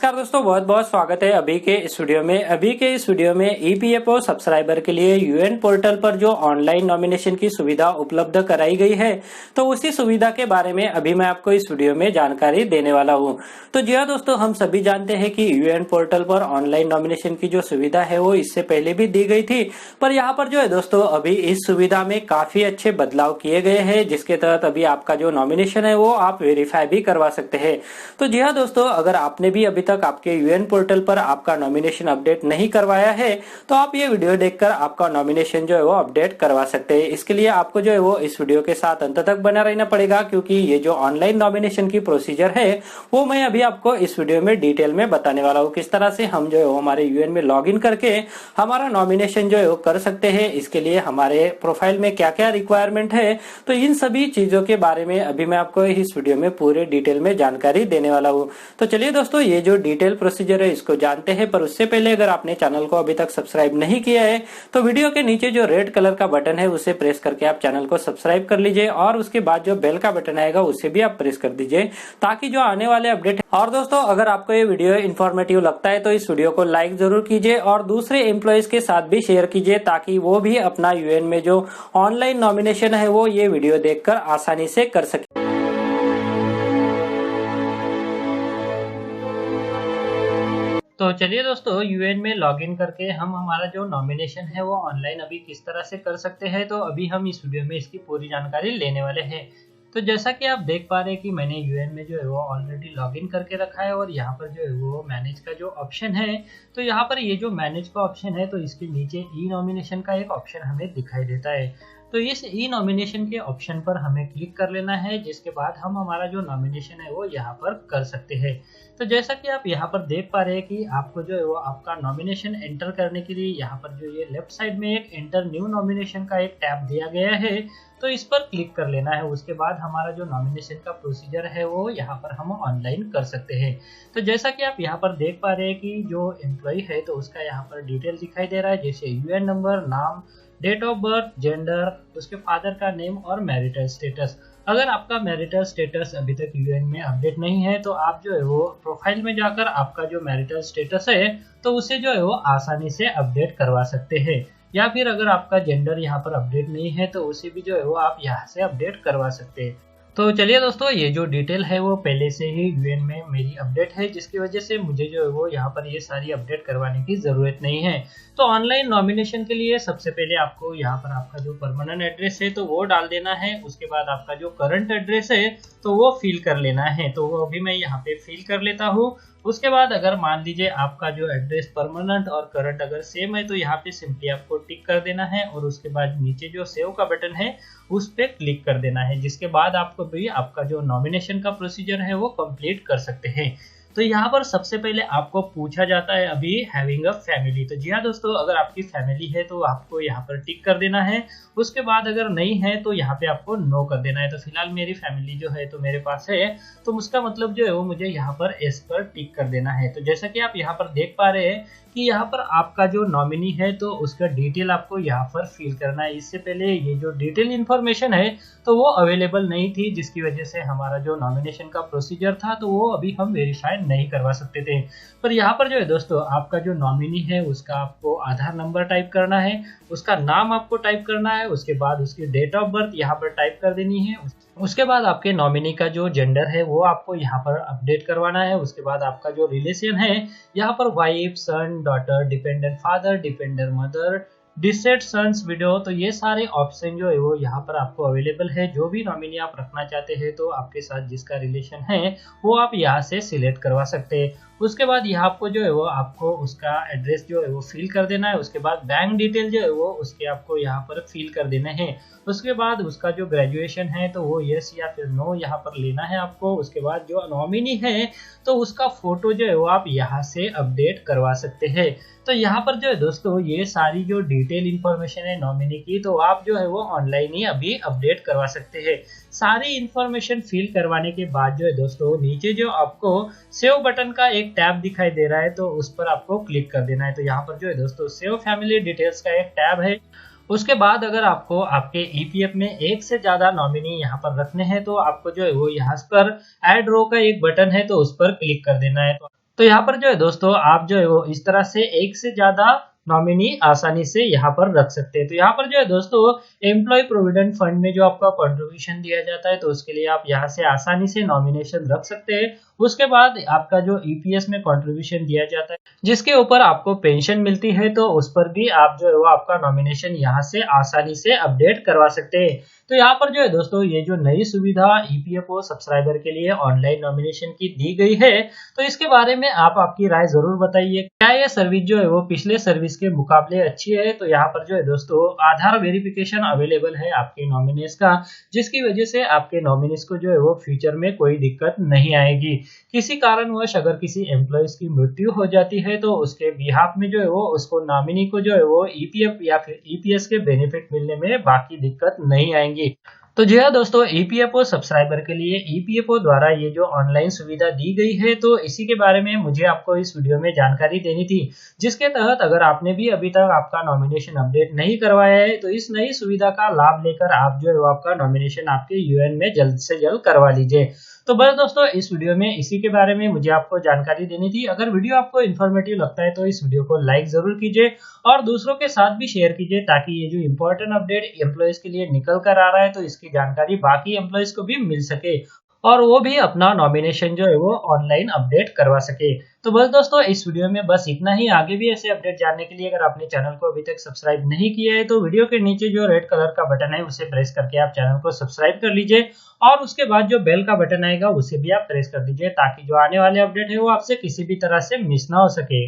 नमस्कार दोस्तों, बहुत बहुत स्वागत है अभी के इस वीडियो में। अभी के इस वीडियो में ईपीएफओ सब्सक्राइबर के लिए यूएन पोर्टल पर जो ऑनलाइन नॉमिनेशन की सुविधा उपलब्ध कराई गई है, तो उसी सुविधा के बारे में अभी मैं आपको इस वीडियो में जानकारी देने वाला हूं। तो जी हाँ दोस्तों, हम सभी जानते हैं कि यूएन पोर्टल पर ऑनलाइन नॉमिनेशन की जो सुविधा है वो इससे पहले भी दी गई थी, पर यहाँ पर जो है दोस्तों अभी इस सुविधा में काफी अच्छे बदलाव किए गए हैं, जिसके तहत अभी आपका जो नॉमिनेशन है वो आप वेरीफाई भी करवा सकते हैं। तो जी हाँ दोस्तों, अगर आपने भी अभी तक आपके यूएन पोर्टल पर आपका नॉमिनेशन अपडेट नहीं करवाया है, तो आप ये वीडियो देखकर आपका नॉमिनेशन जो है वो अपडेट करवा सकते हैं। इसके लिए आपको जो है वो इस वीडियो के साथ अंत तक बना रहना पड़ेगा, क्योंकि ये जो ऑनलाइन नॉमिनेशन की प्रोसीजर है वो मैं अभी आपको इस वीडियो में डिटेल में बताने वाला हूँ। किस तरह से हम जो है वो हमारे यूएन में लॉग इन करके हमारा नॉमिनेशन जो है वो कर सकते हैं, इसके लिए हमारे प्रोफाइल में क्या क्या रिक्वायरमेंट है, तो इन सभी चीजों के बारे में अभी मैं आपको इस वीडियो में पूरे डिटेल में जानकारी देने वाला हूँ। तो चलिए दोस्तों, ये जो डिटेल प्रोसीजर है इसको जानते हैं, पर उससे पहले अगर आपने चैनल को अभी तक सब्सक्राइब नहीं किया है तो वीडियो के नीचे जो रेड कलर का बटन है उसे प्रेस करके आप चैनल को सब्सक्राइब कर लीजिए, और उसके बाद जो बेल का बटन आएगा उसे भी आप प्रेस कर दीजिए, ताकि जो आने वाले अपडेट। और दोस्तों, अगर आपको ये वीडियो इन्फॉर्मेटिव लगता है तो इस वीडियो को लाइक जरूर कीजिए और दूसरे एम्प्लॉइज के साथ भी शेयर कीजिए, ताकि वो भी अपना यूएन में जो ऑनलाइन नॉमिनेशन है वो ये वीडियो देखकर आसानी से कर सके। तो चलिए दोस्तों, यूएन में लॉगिन करके हम हमारा जो नॉमिनेशन है वो ऑनलाइन अभी किस तरह से कर सकते हैं, तो अभी हम इस वीडियो में इसकी पूरी जानकारी लेने वाले हैं। तो जैसा कि आप देख पा रहे हैं कि मैंने यूएन में जो है वो ऑलरेडी लॉगिन करके रखा है, और यहाँ पर जो है वो मैनेज का जो ऑप्शन है, तो यहाँ पर ये जो मैनेज का ऑप्शन है तो इसके नीचे ई नॉमिनेशन का एक ऑप्शन हमें दिखाई देता है। तो इस ई नॉमिनेशन के ऑप्शन पर हमें क्लिक कर लेना है, जिसके बाद हम हमारा जो नॉमिनेशन है वो यहाँ पर कर सकते हैं। तो जैसा कि आप यहाँ पर देख पा रहे हैं कि आपको जो है वो आपका नॉमिनेशन एंटर करने के लिए यहाँ पर जो ये लेफ्ट साइड में एक एंटर न्यू नॉमिनेशन का एक टैब दिया गया है, तो इस पर क्लिक कर लेना है। उसके बाद हमारा जो नॉमिनेशन का प्रोसीजर है वो यहाँ पर हम ऑनलाइन कर सकते हैं। तो जैसा कि आप यहाँ पर देख पा रहे हैं कि जो एम्प्लॉय है तो उसका यहाँ पर डिटेल दिखाई दे रहा है, जैसे यूएन नंबर, नाम, डेट ऑफ बर्थ, जेंडर, उसके फादर का नेम और मैरिटल स्टेटस। अगर आपका मैरिटल स्टेटस अभी तक यूएन में अपडेट नहीं है तो आप जो है वो प्रोफाइल में जाकर आपका जो मैरिटल स्टेटस है तो उसे जो है वो आसानी से अपडेट करवा सकते हैं, या फिर अगर आपका जेंडर यहाँ पर अपडेट नहीं है तो उसे भी जो है वो आप यहाँ से अपडेट करवा सकते हैं। तो चलिए दोस्तों, ये जो डिटेल है वो पहले से ही यूएन में मेरी अपडेट है, जिसकी वजह से मुझे जो है वो यहाँ पर ये सारी अपडेट करवाने की जरूरत नहीं है। तो ऑनलाइन नॉमिनेशन के लिए सबसे पहले आपको यहाँ पर आपका जो परमानेंट एड्रेस है तो वो डाल देना है। उसके बाद आपका जो करंट एड्रेस है तो वो फिल कर लेना है, तो वो अभी मैं यहाँ पे फिल कर लेता हूँ। उसके बाद अगर मान लीजिए आपका जो एड्रेस परमानेंट और करंट अगर सेम है तो यहाँ पे सिंपली आपको टिक कर देना है, और उसके बाद नीचे जो सेव का बटन है उस पे क्लिक कर देना है, जिसके बाद आपको भी आपका जो नॉमिनेशन का प्रोसीजर है वो कंप्लीट कर सकते हैं। तो यहाँ पर सबसे पहले आपको पूछा जाता है अभी हैविंग अ फैमिली। तो जी हाँ दोस्तों, अगर आपकी फैमिली है तो आपको यहाँ पर टिक कर देना है। उसके बाद अगर नहीं है तो यहाँ पे आपको नो कर देना है। तो फिलहाल मेरी फैमिली जो है तो मेरे पास है, तो उसका मतलब जो है वो मुझे यहाँ पर एस पर टिक कर देना है। तो जैसा कि आप यहाँ पर देख पा रहे हैं कि यहाँ पर आपका जो नॉमिनी है तो उसका डिटेल आपको यहाँ पर फिल करना है। इससे पहले ये जो डिटेल इन्फॉर्मेशन है तो वो अवेलेबल नहीं थी, जिसकी वजह से हमारा जो नॉमिनेशन का प्रोसीजर था तो वो अभी हम वेरीफाई नहीं करवा सकते थे। पर यहाँ पर जो है दोस्तों, आपका जो नॉमिनी है उसका आपको आधार नंबर टाइप करना है, उसका नाम आपको टाइप करना है, उसके बाद उसकी डेट ऑफ बर्थ यहाँ पर टाइप कर देनी है। उसके बाद आपके नॉमिनी का जो जेंडर है वो आपको यहाँ पर अपडेट करवाना है। उसके बाद आपका जो रिलेशन है यहाँ पर wife, son, daughter, dependent father, dependent mother, deceased sons, widow, तो ये सारे ऑप्शन जो है वो यहाँ पर आपको अवेलेबल है। जो भी नॉमिनी आप रखना चाहते हैं तो आपके साथ जिसका रिलेशन है वो आप यहाँ से सिलेक्ट करवा सकते हैं। उसके बाद यहाँ आपको जो है वो आपको उसका एड्रेस जो है वो फिल कर देना है। उसके बाद बैंक डिटेल जो है वो उसके आपको यहाँ पर फिल कर देने हैं। उसके बाद उसका जो ग्रेजुएशन है तो वो यस या फिर नो यहाँ पर लेना है आपको। उसके बाद जो नॉमिनी है तो उसका फोटो जो है वो आप यहाँ से अपडेट करवा सकते हैं। तो यहाँ पर जो है दोस्तों, ये सारी जो डिटेल इन्फॉर्मेशन है नॉमिनी की तो आप जो है वो ऑनलाइन ही अभी अपडेट करवा सकते हैं। सारी इन्फॉर्मेशन फिल करवाने के बाद जो है दोस्तों, नीचे जो आपको सेव बटन का एक टैब दिखाई दे रहा है तो उस पर आपको क्लिक कर देना है। तो यहाँ पर जो है दोस्तों, सेव फैमिली डिटेल्स का एक टैब है। उसके बाद अगर आपको आपके ईपीएफ में एक से ज्यादा नॉमिनी यहाँ पर रखने हैं तो आपको जो है वो यहाँ पर ऐड रो का एक बटन है तो उस पर क्लिक कर देना है। तो यहाँ पर जो है दोस्तों आप जो है वो इस तरह से एक से ज्यादा नॉमिनी आसानी से यहाँ पर रख सकते हैं। तो यहाँ पर जो है दोस्तों एम्प्लॉय प्रोविडेंट फंड में जो आपका कंट्रीब्यूशन दिया जाता है तो उसके लिए आप यहाँ से आसानी से नॉमिनेशन रख सकते हैं। उसके बाद आपका जो ईपीएस में कंट्रीब्यूशन दिया जाता है जिसके ऊपर आपको पेंशन मिलती है तो उस पर भी आप जो है वो आपका नॉमिनेशन यहाँ से आसानी से अपडेट करवा सकते हैं। तो यहाँ पर जो है दोस्तों ये जो नई सुविधा ईपीएफओ सब्सक्राइबर के लिए ऑनलाइन नॉमिनेशन की दी गई है तो इसके बारे में आप आपकी राय जरूर बताइए। क्या ये सर्विस जो है वो पिछले सर्विस के मुकाबले अच्छी है? तो यहाँ पर जो है दोस्तों आधार वेरिफिकेशन अवेलेबल है आपके नॉमिनीज का, जिसकी वजह से आपके नॉमिनीज को जो है वो फ्यूचर में कोई दिक्कत नहीं आएगी। किसी कारणवश अगर किसी एम्प्लॉयज की मृत्यु हो जाती है तो उसके बिहाफ में जो है वो उसको नॉमिनी को जो है वो ईपीएफ या फिर ईपीएस के बेनिफिट मिलने में बाकी दिक्कत नहीं आएंगी। तो जी हाँ दोस्तों, ईपीएफओ सब्सक्राइबर के लिए ईपीएफओ द्वारा ये जो ऑनलाइन सुविधा दी गई है तो इसी के बारे में मुझे आपको इस वीडियो में जानकारी देनी थी, जिसके तहत अगर आपने भी अभी तक आपका नॉमिनेशन अपडेट नहीं करवाया है तो इस नई सुविधा का लाभ लेकर आप जो है वो आपका नॉमिनेशन आपके यूएन में जल्द से जल्द करवा लीजिए। तो बस दोस्तों इस वीडियो में इसी के बारे में मुझे आपको जानकारी देनी थी। अगर वीडियो आपको इन्फॉर्मेटिव लगता है तो इस वीडियो को लाइक जरूर कीजिए और दूसरों के साथ भी शेयर कीजिए ताकि ये जो इम्पोर्टेंट अपडेट एम्प्लॉयज के लिए निकल कर आ रहा है तो इसकी जानकारी बाकी एम्प्लॉयज को भी मिल सके और वो भी अपना नॉमिनेशन जो है वो ऑनलाइन अपडेट करवा सके। तो बस दोस्तों इस वीडियो में बस इतना ही। आगे भी ऐसे अपडेट जानने के लिए अगर आपने चैनल को अभी तक सब्सक्राइब नहीं किया है तो वीडियो के नीचे जो रेड कलर का बटन है उसे प्रेस करके आप चैनल को सब्सक्राइब कर लीजिए और उसके बाद जो बेल का बटन आएगा उसे भी आप प्रेस कर दीजिए ताकि जो आने वाले अपडेट है वो आपसे किसी भी तरह से मिस ना हो सके।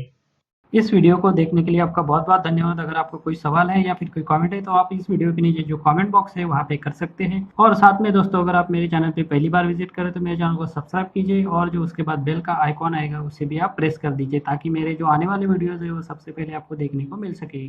इस वीडियो को देखने के लिए आपका बहुत बहुत धन्यवाद। अगर आपको कोई सवाल है या फिर कोई कमेंट है तो आप इस वीडियो के नीचे जो कमेंट बॉक्स है वहाँ पे कर सकते हैं। और साथ में दोस्तों अगर आप मेरे चैनल पे पहली बार विजिट करें तो मेरे चैनल को सब्सक्राइब कीजिए और जो उसके बाद बेल का आइकॉन आएगा उसे भी आप प्रेस कर दीजिए ताकि मेरे जो आने वाले वीडियोज़ है वो सबसे पहले आपको देखने को मिल सके।